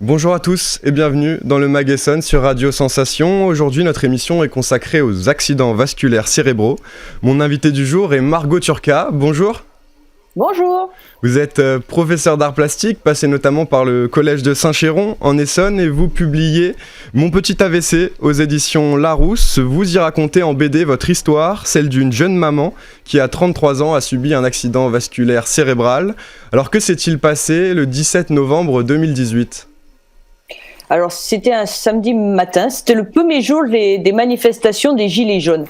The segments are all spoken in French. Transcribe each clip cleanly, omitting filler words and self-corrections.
Bonjour à tous et bienvenue dans le Mag Essonne sur Radio Sensation. Aujourd'hui, notre émission est consacrée aux accidents vasculaires cérébraux. Mon invité du jour est Margot Turca. Bonjour. Bonjour. Vous êtes professeur d'art plastique, passé notamment par le collège de Saint-Chéron en Essonne et vous publiez Mon petit AVC aux éditions Larousse. Vous y racontez en BD votre histoire, celle d'une jeune maman qui à 33 ans a subi un accident vasculaire cérébral. Alors que s'est-il passé le 17 novembre 2018 ? Alors c'était un samedi matin, c'était le premier jour des manifestations des Gilets jaunes.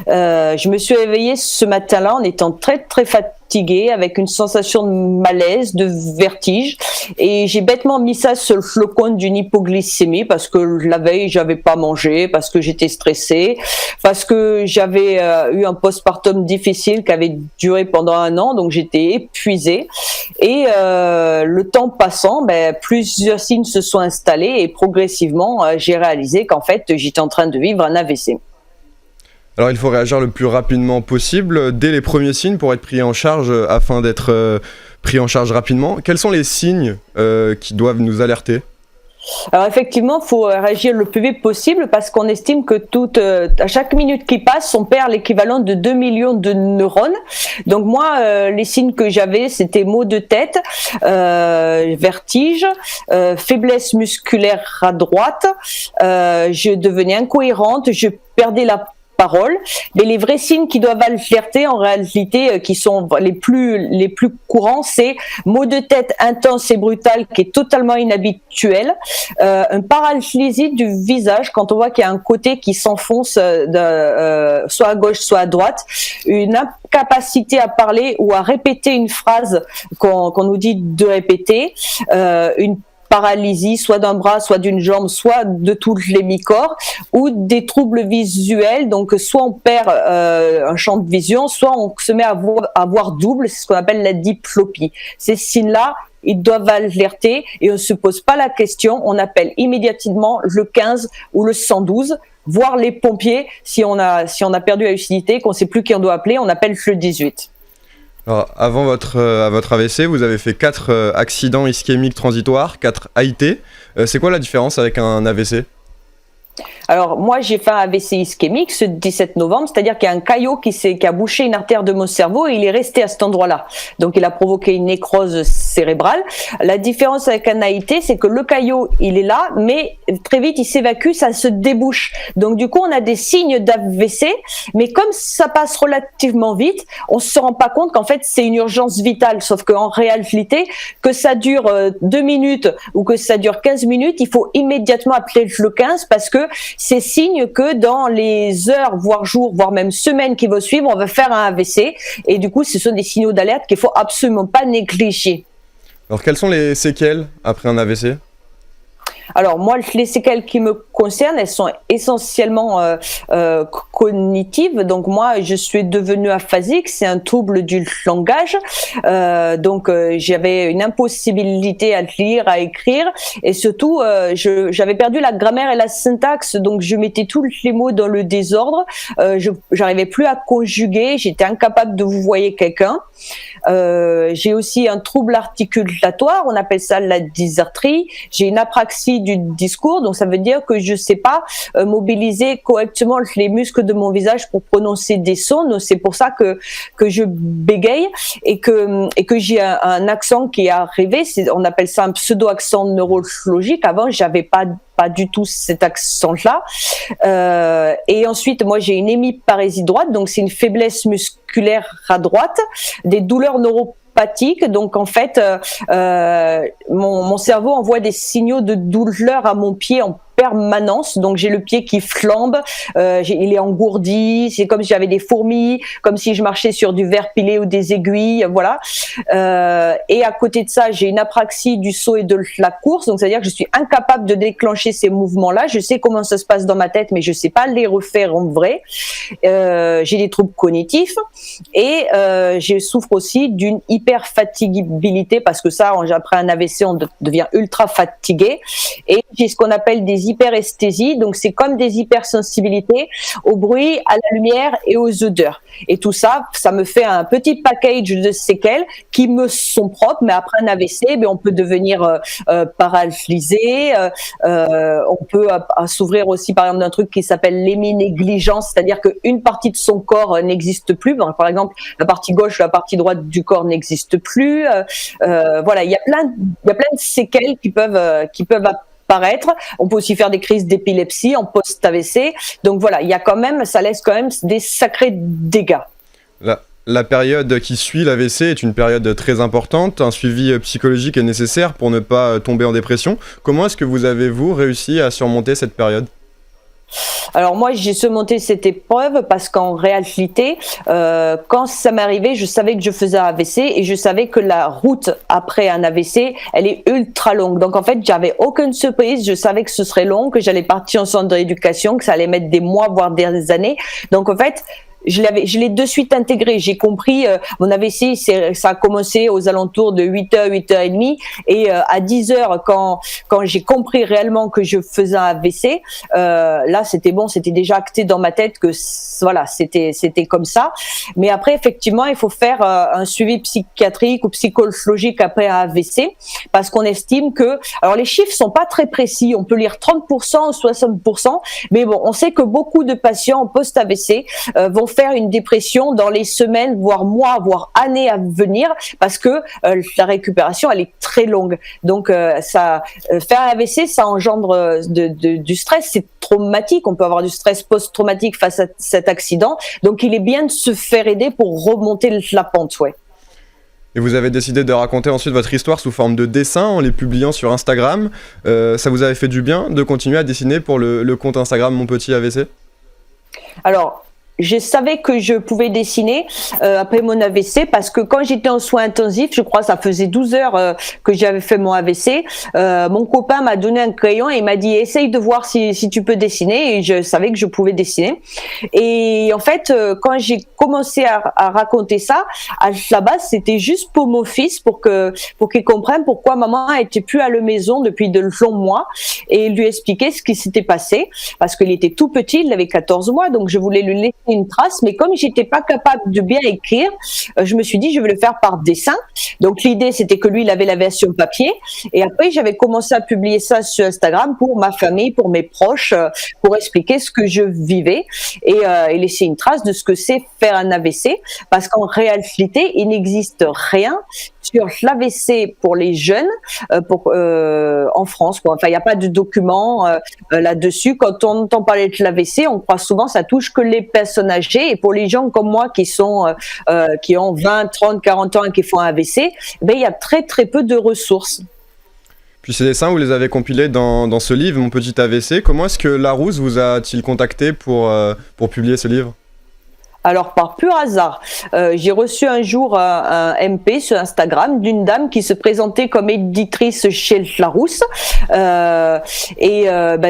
Je me suis réveillée ce matin-là en étant très très fatiguée, avec une sensation de malaise, de vertige, et j'ai bêtement mis ça sur le flocon d'une hypoglycémie parce que la veille j'avais pas mangé, parce que j'étais stressée, parce que j'avais eu un postpartum difficile qui avait duré pendant 1 an, donc j'étais épuisée. Et le temps passant, plusieurs signes se sont installés et progressivement j'ai réalisé qu'en fait j'étais en train de vivre un AVC. Alors il faut réagir le plus rapidement possible, dès les premiers signes, pour être pris en charge afin d'être pris en charge rapidement. Quels sont les signes qui doivent nous alerter ? Alors effectivement, il faut réagir le plus vite possible parce qu'on estime que à chaque minute qui passe, on perd l'équivalent de 2 millions de neurones. Donc moi, les signes que j'avais, c'était maux de tête, vertige, faiblesse musculaire à droite, je devenais incohérente, je perdais la parole, mais les vrais signes qui doivent alerter en réalité, qui sont les plus courants, c'est maux de tête intense et brutal qui est totalement inhabituel, une paralysie du visage quand on voit qu'il y a un côté qui s'enfonce soit à gauche soit à droite, une incapacité à parler ou à répéter une phrase qu'on nous dit de répéter, une paralysie soit d'un bras, soit d'une jambe, soit de tous les mi-corps, ou des troubles visuels, donc soit on perd un champ de vision, soit on se met à voir double, c'est ce qu'on appelle la diplopie. Ces signes-là, ils doivent alerter et on ne se pose pas la question, on appelle immédiatement le 15 ou le 112, voire les pompiers si on a perdu la lucidité, qu'on ne sait plus qui on doit appeler, on appelle le 18. Alors, avant votre AVC, vous avez fait 4 accidents ischémiques transitoires, 4 AIT. C'est quoi la différence avec un AVC ? Alors moi j'ai fait un AVC ischémique ce 17 novembre, c'est-à-dire qu'il y a un caillot qui a bouché une artère de mon cerveau et il est resté à cet endroit-là. Donc il a provoqué une nécrose cérébrale. La différence avec un AIT, c'est que le caillot il est là, mais très vite il s'évacue, ça se débouche. Donc du coup on a des signes d'AVC, mais comme ça passe relativement vite, on se rend pas compte qu'en fait c'est une urgence vitale. Sauf qu'en réalité, que ça dure 2 minutes ou que ça dure 15 minutes, il faut immédiatement appeler le 15 parce que c'est signe que dans les heures, voire jours, voire même semaines qui vont suivre, on va faire un AVC. Et du coup, ce sont des signaux d'alerte qu'il ne faut absolument pas négliger. Alors, quelles sont les séquelles après un AVC ? Alors moi, les séquelles qui me concernent, elles sont essentiellement cognitives. Donc moi, je suis devenue aphasique, c'est un trouble du langage. Donc j'avais une impossibilité à lire, à écrire, et surtout j'avais perdu la grammaire et la syntaxe. Donc je mettais tous les mots dans le désordre. J'arrivais plus à conjuguer, j'étais incapable de vous voyer quelqu'un. J'ai aussi un trouble articulatoire, on appelle ça la dysarthrie. J'ai une apraxie du discours, donc ça veut dire que je sais pas mobiliser correctement les muscles de mon visage pour prononcer des sons. Donc c'est pour ça que je bégaye et que j'ai un accent qui est arrivé. On appelle ça un pseudo-accent neurologique. Avant, j'avais pas du tout cet accent-là. Et ensuite, moi, j'ai une hémiparésie droite, donc c'est une faiblesse musculaire à droite, des douleurs neuropathiques. Donc, en fait, mon cerveau envoie des signaux de douleur à mon pied en permanence, donc j'ai le pied qui flambe, il est engourdi, c'est comme si j'avais des fourmis, comme si je marchais sur du verre pilé ou des aiguilles, voilà. Et à côté de ça, j'ai une apraxie du saut et de la course, donc c'est-à-dire que je suis incapable de déclencher ces mouvements-là. Je sais comment ça se passe dans ma tête, mais je sais pas les refaire en vrai. J'ai des troubles cognitifs et je souffre aussi d'une hyperfatigabilité parce que ça, après un AVC, on devient ultra fatigué et j'ai ce qu'on appelle des des hyperesthésies, donc c'est comme des hypersensibilités au bruit, à la lumière et aux odeurs. Et tout ça, ça me fait un petit package de séquelles qui me sont propres, mais après un AVC, on peut devenir paralysé, on peut s'ouvrir aussi par exemple d'un truc qui s'appelle l'héminégligence, c'est-à-dire qu'une partie de son corps n'existe plus. Par exemple, la partie gauche ou la partie droite du corps n'existe plus. Voilà, il y a plein de séquelles qui peuvent apparaître. On peut aussi faire des crises d'épilepsie en post-AVC. Donc voilà, ça laisse quand même des sacrés dégâts. La période qui suit l'AVC est une période très importante. Un suivi psychologique est nécessaire pour ne pas tomber en dépression. Comment est-ce que vous avez réussi à surmonter cette période ? Alors moi, j'ai surmonté cette épreuve parce qu'en réalité, quand ça m'est arrivé, je savais que je faisais un AVC et je savais que la route après un AVC, elle est ultra longue. Donc en fait, j'avais aucune surprise. Je savais que ce serait long, que j'allais partir en centre de rééducation, que ça allait mettre des mois, voire des années. Donc en fait, je l'ai de suite intégré. J'ai compris, mon AVC, ça a commencé aux alentours de 8h, 8h30. Et à 10h, quand j'ai compris réellement que je faisais un AVC, là, c'était bon, c'était déjà acté dans ma tête que voilà, c'était comme ça. Mais après, effectivement, il faut faire un suivi psychiatrique ou psychologique après un AVC parce qu'on estime que... Alors, les chiffres sont pas très précis. On peut lire 30% ou 60%. Mais bon, on sait que beaucoup de patients post-AVC vont faire une dépression dans les semaines, voire mois, voire années à venir, parce que la récupération, elle est très longue. Donc, faire un AVC, ça engendre du stress, c'est traumatique. On peut avoir du stress post-traumatique face à cet accident. Donc, il est bien de se faire aider pour remonter la pente, ouais. Et vous avez décidé de raconter ensuite votre histoire sous forme de dessin en les publiant sur Instagram. Ça vous avait fait du bien de continuer à dessiner pour le compte Instagram Mon Petit AVC ? Alors, je savais que je pouvais dessiner après mon AVC parce que quand j'étais en soins intensifs, je crois que ça faisait 12 heures que j'avais fait mon AVC, mon copain m'a donné un crayon et il m'a dit essaye de voir si tu peux dessiner, et je savais que je pouvais dessiner. Et en fait, quand j'ai commencé à raconter ça, à la base c'était juste pour mon fils, pour qu'il comprenne pourquoi maman était plus à la maison depuis de longs mois, et lui expliquer ce qui s'était passé parce qu'il était tout petit, il avait 14 mois, donc je voulais lui laisser une trace, mais comme j'étais pas capable de bien écrire, je me suis dit je vais le faire par dessin. Donc l'idée c'était que lui il avait la version papier, et après j'avais commencé à publier ça sur Instagram pour ma famille, pour mes proches, pour expliquer ce que je vivais et laisser une trace de ce que c'est faire un AVC, parce qu'en réalité il n'existe rien sur l'AVC pour les jeunes en France, quoi. Enfin, il n'y a pas de document là-dessus. Quand on entend parler de l'AVC, on croit souvent ça touche que les personnes âgées, et pour les gens comme moi qui ont 20, 30, 40 ans et qui font un AVC, il y a très très peu de ressources. Puis ces dessins, vous les avez compilés dans ce livre, Mon Petit AVC. Comment est-ce que Larousse vous a-t-il contacté pour publier ce livre ? Alors, par pur hasard, j'ai reçu un jour un MP sur Instagram d'une dame qui se présentait comme éditrice chez Larousse.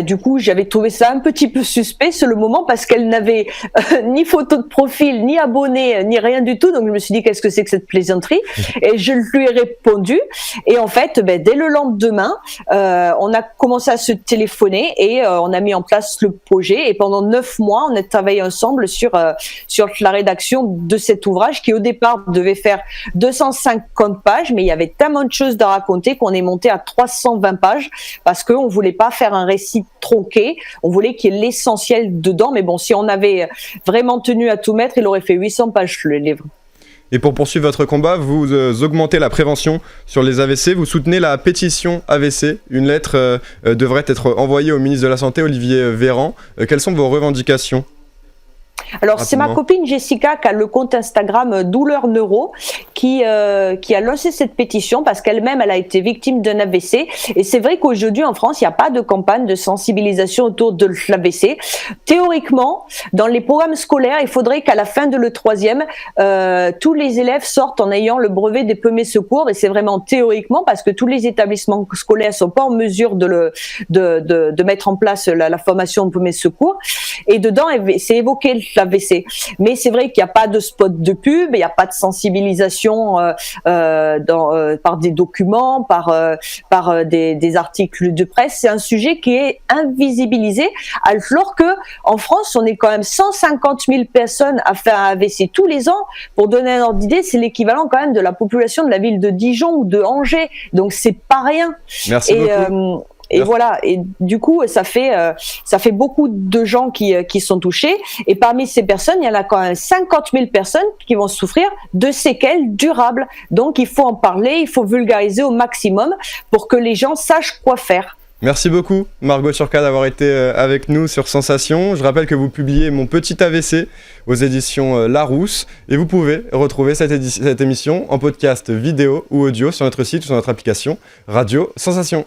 Du coup, j'avais trouvé ça un petit peu suspect sur le moment parce qu'elle n'avait ni photo de profil, ni abonné, ni rien du tout. Donc, je me suis dit, qu'est-ce que c'est que cette plaisanterie ? Et je lui ai répondu. Et en fait, dès le lendemain, on a commencé à se téléphoner et on a mis en place le projet. Et pendant 9 mois, on a travaillé ensemble sur la rédaction de cet ouvrage qui au départ devait faire 250 pages, mais il y avait tellement de choses à raconter qu'on est monté à 320 pages parce qu'on voulait pas faire un récit tronqué, on voulait qu'il y ait l'essentiel dedans, mais bon, si on avait vraiment tenu à tout mettre, il aurait fait 800 pages le livre. Et pour poursuivre votre combat, vous augmentez la prévention sur les AVC, vous soutenez la pétition AVC. Une lettre devrait être envoyée au ministre de la Santé, Olivier Véran. Quelles sont vos revendications ? Alors, c'est ma copine Jessica qui a le compte Instagram Douleur Neuro qui a lancé cette pétition parce qu'elle-même, elle a été victime d'un AVC. Et c'est vrai qu'aujourd'hui, en France, il n'y a pas de campagne de sensibilisation autour de l'AVC. Théoriquement, dans les programmes scolaires, il faudrait qu'à la fin de l'E3e, tous les élèves sortent en ayant le brevet des premiers secours. Et c'est vraiment théoriquement parce que tous les établissements scolaires ne sont pas en mesure de mettre en place la formation de premiers secours. Et dedans, c'est évoqué l'AVC. Mais c'est vrai qu'il n'y a pas de spot de pub, il n'y a pas de sensibilisation par des documents, par des articles de presse. C'est un sujet qui est invisibilisé, alors que en France, on est quand même 150 000 personnes à faire un AVC tous les ans. Pour donner un ordre d'idée, c'est l'équivalent quand même de la population de la ville de Dijon ou de Angers. Donc c'est pas rien. Merci beaucoup. Et voilà, et du coup, ça fait beaucoup de gens qui sont touchés. Et parmi ces personnes, il y en a quand même 50 000 personnes qui vont souffrir de séquelles durables. Donc, il faut en parler, il faut vulgariser au maximum pour que les gens sachent quoi faire. Merci beaucoup, Margot Turca, d'avoir été avec nous sur Sensation. Je rappelle que vous publiez Mon Petit AVC aux éditions Larousse. Et vous pouvez retrouver cette émission en podcast vidéo ou audio sur notre site ou sur notre application Radio Sensation.